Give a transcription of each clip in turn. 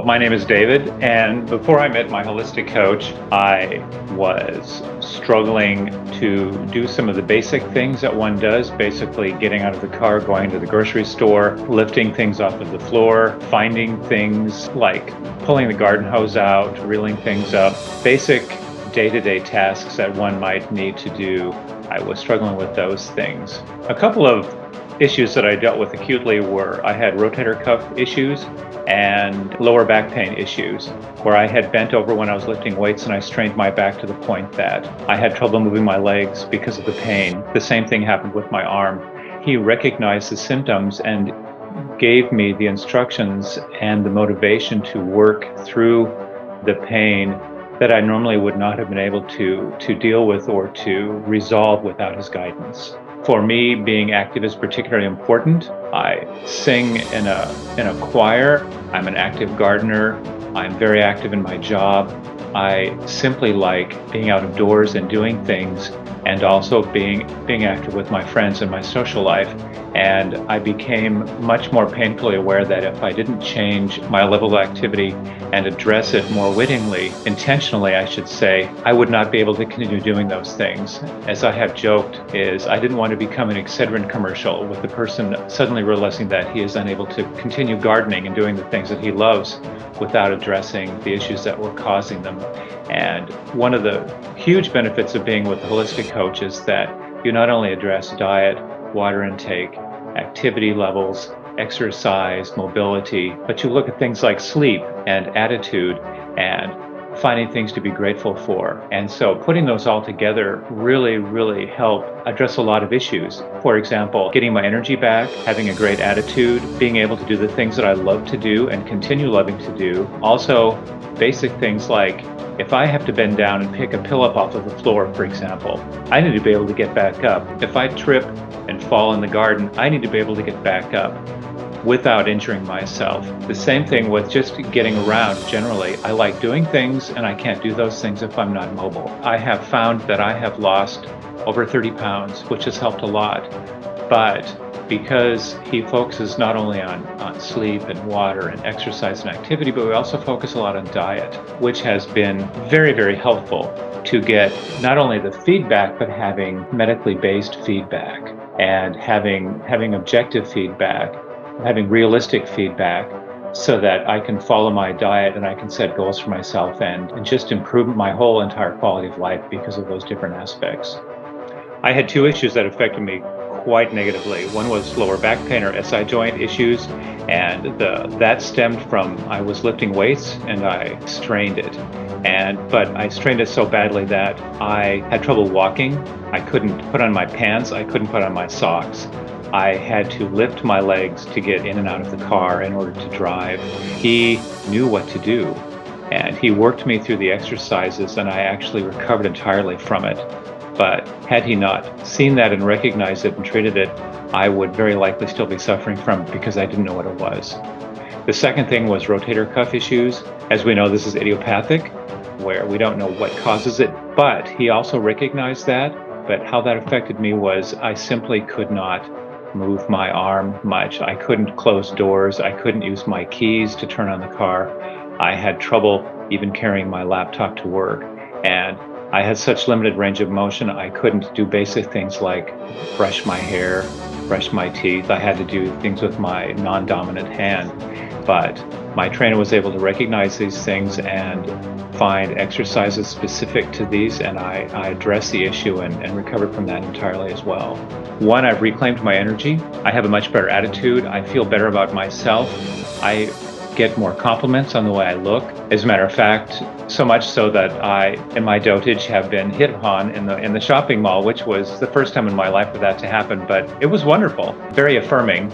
My name is David, and before I met my holistic coach, I was struggling to do some of the basic things that one does, basically getting out of the car, going to the grocery store, lifting things off of the floor, finding things like pulling the garden hose out, reeling things up, basic day-to-day tasks that one might need to do. I was struggling with those things. A couple of issues that I dealt with acutely were I had rotator cuff issues and lower back pain issues, where I had bent over when I was lifting weights and I strained my back to the point that I had trouble moving my legs because of the pain. The same thing happened with my arm. He recognized the symptoms and gave me the instructions and the motivation to work through the pain that I normally would not have been able to deal with or to resolve without his guidance. For me, being active is particularly important. I sing in a choir. I'm an active gardener. I'm very active in my job. I simply like being out of doors and doing things, and also being active with my friends in my social life. And I became much more painfully aware that if I didn't change my level of activity and address it more wittingly, intentionally I should say, I would not be able to continue doing those things. As I have joked, is I didn't want to become an Excedrin commercial with the person suddenly realizing that he is unable to continue gardening and doing the things that he loves without addressing the issues that were causing them. And one of the huge benefits of being with a holistic coach is that you not only address diet, water intake, activity levels, exercise, mobility, but you look at things like sleep and attitude and finding things to be grateful for. And so putting those all together really help address a lot of issues. For example, getting my energy back, having a great attitude, being able to do the things that I love to do and continue loving to do. Also, basic things like if I have to bend down and pick a pill up off of the floor, for example, I need to be able to get back up. If I trip and fall in the garden, I need to be able to get back up without injuring myself. The same thing with just getting around generally. I like doing things and I can't do those things if I'm not mobile. I have found that I have lost over 30 pounds, which has helped a lot. But because he focuses not only on sleep and water and exercise and activity, but we also focus a lot on diet, which has been very helpful to get not only the feedback, but having medically based feedback and having objective feedback, having realistic feedback, so that I can follow my diet and I can set goals for myself and just improve my whole entire quality of life because of those different aspects. I had two issues that affected me quite negatively. One was lower back pain or SI joint issues, and that stemmed from I was lifting weights and I strained it. But I strained it so badly that I had trouble walking. I couldn't put on my pants, I couldn't put on my socks. I had to lift my legs to get in and out of the car in order to drive. He knew what to do, and he worked me through the exercises, and I actually recovered entirely from it. But had he not seen that and recognized it and treated it, I would very likely still be suffering from it because I didn't know what it was. The second thing was rotator cuff issues. As we know, this is idiopathic, where we don't know what causes it, but he also recognized that. But how that affected me was I simply could not move my arm much. I couldn't close doors. I couldn't use my keys to turn on the car. I had trouble even carrying my laptop to work. And I had such limited range of motion, I couldn't do basic things like brush my hair, brush my teeth. I had to do things with my non-dominant hand. But my trainer was able to recognize these things and find exercises specific to these, and I addressed the issue and recovered from that entirely as well. One, I've reclaimed my energy. I have a much better attitude. I feel better about myself. I get more compliments on the way I look. As a matter of fact, so much so that I, in my dotage, have been hit upon in the shopping mall, which was the first time in my life for that to happen, but it was wonderful, very affirming,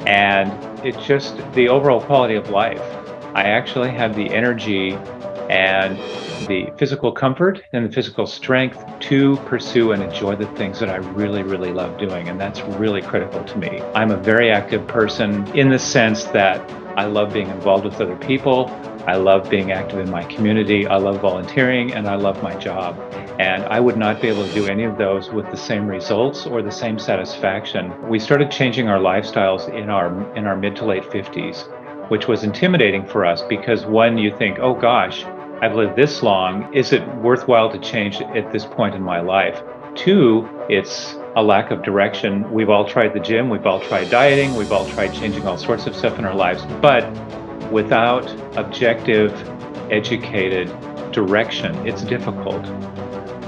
and it's just the overall quality of life. I actually have the energy and the physical comfort and the physical strength to pursue and enjoy the things that I really love doing, and that's really critical to me. I'm a very active person in the sense that I love being involved with other people. I love being active in my community. I love volunteering, and I love my job. And I would not be able to do any of those with the same results or the same satisfaction. We started changing our lifestyles in our mid to late 50s, which was intimidating for us because one, you think, oh gosh, I've lived this long. Is it worthwhile to change at this point in my life? Two, it's a lack of direction. We've all tried the gym, we've all tried dieting, we've all tried changing all sorts of stuff in our lives, but without objective, educated direction, it's difficult.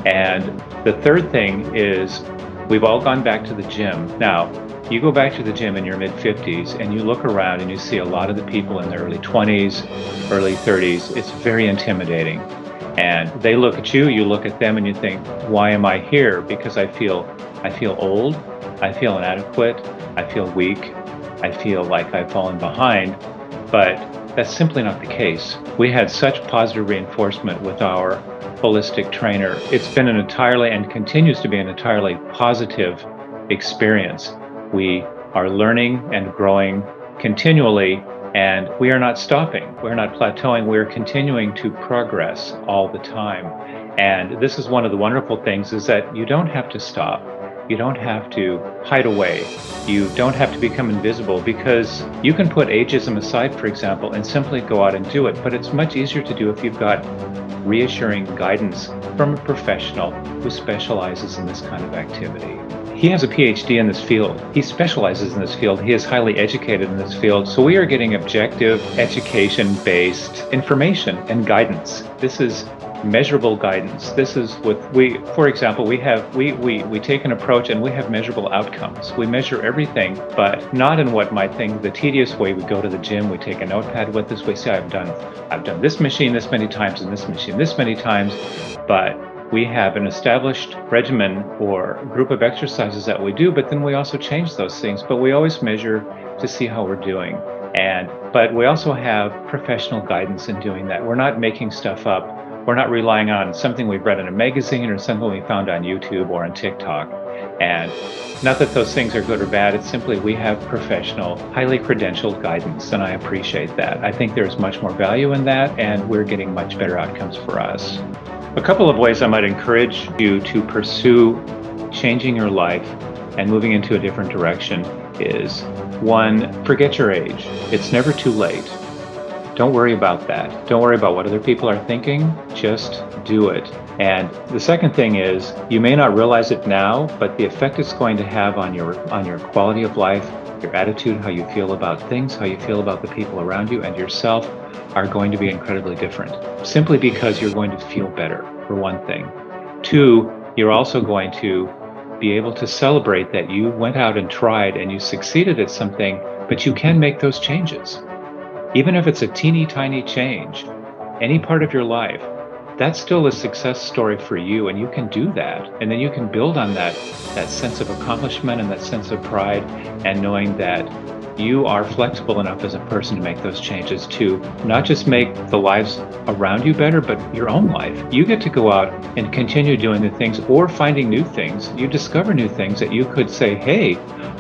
And the third thing is we've all gone back to the gym. Now, you go back to the gym in your mid-50s and you look around and you see a lot of the people in their early 20s, early 30s. It's very intimidating. And they look at you, you look at them, and you think, why am I here? Because I feel old, I feel inadequate, I feel weak, I feel like I've fallen behind. But that's simply not the case. We had such positive reinforcement with our holistic trainer. It's been an entirely, and continues to be an entirely positive experience. We are learning and growing continually, and we are not stopping. We're not plateauing. We're continuing to progress all the time. And this is one of the wonderful things, is that you don't have to stop. You don't have to hide away. You don't have to become invisible, because you can put ageism aside, for example, and simply go out and do it. But it's much easier to do if you've got reassuring guidance from a professional who specializes in this kind of activity. He has a PhD in this field. He specializes in this field. He is highly educated in this field. So we are getting objective, education-based information and guidance. This is measurable guidance. This is what for example, we take an approach and we have measurable outcomes. We measure everything, but not in what might think the tedious way. We go to the gym, we take a notepad with us, we say, I've done this machine this many times and this machine this many times, but we have an established regimen or group of exercises that we do, but then we also change those things, but we always measure to see how we're doing. But we also have professional guidance in doing that. We're not making stuff up. We're not relying on something we've read in a magazine or something we found on YouTube or on TikTok. And not that those things are good or bad, it's simply we have professional, highly credentialed guidance, and I appreciate that. I think there's much more value in that, and we're getting much better outcomes for us. A couple of ways I might encourage you to pursue changing your life and moving into a different direction is, one, forget your age. It's never too late. Don't worry about that. Don't worry about what other people are thinking. Just do it. And the second thing is, you may not realize it now, but the effect it's going to have on your quality of life, your attitude, how you feel about things, how you feel about the people around you and yourself are going to be incredibly different. Simply because you're going to feel better, for one thing. Two, you're also going to be able to celebrate that you went out and tried and you succeeded at something, but you can make those changes. Even if it's a teeny tiny change, any part of your life, that's still a success story for you, and you can do that. And then you can build on that sense of accomplishment and that sense of pride, and knowing that you are flexible enough as a person to make those changes to not just make the lives around you better, but your own life. You get to go out and continue doing the things or finding new things. You discover new things that you could say, hey,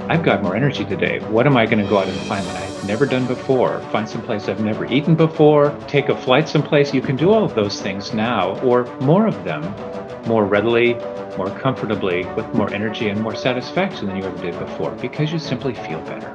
I've got more energy today. What am I going to go out and find that I've never done before? Find some place I've never eaten before, take a flight someplace. You can do all of those things now, or more of them, more readily, more comfortably, with more energy and more satisfaction than you ever did before, because you simply feel better.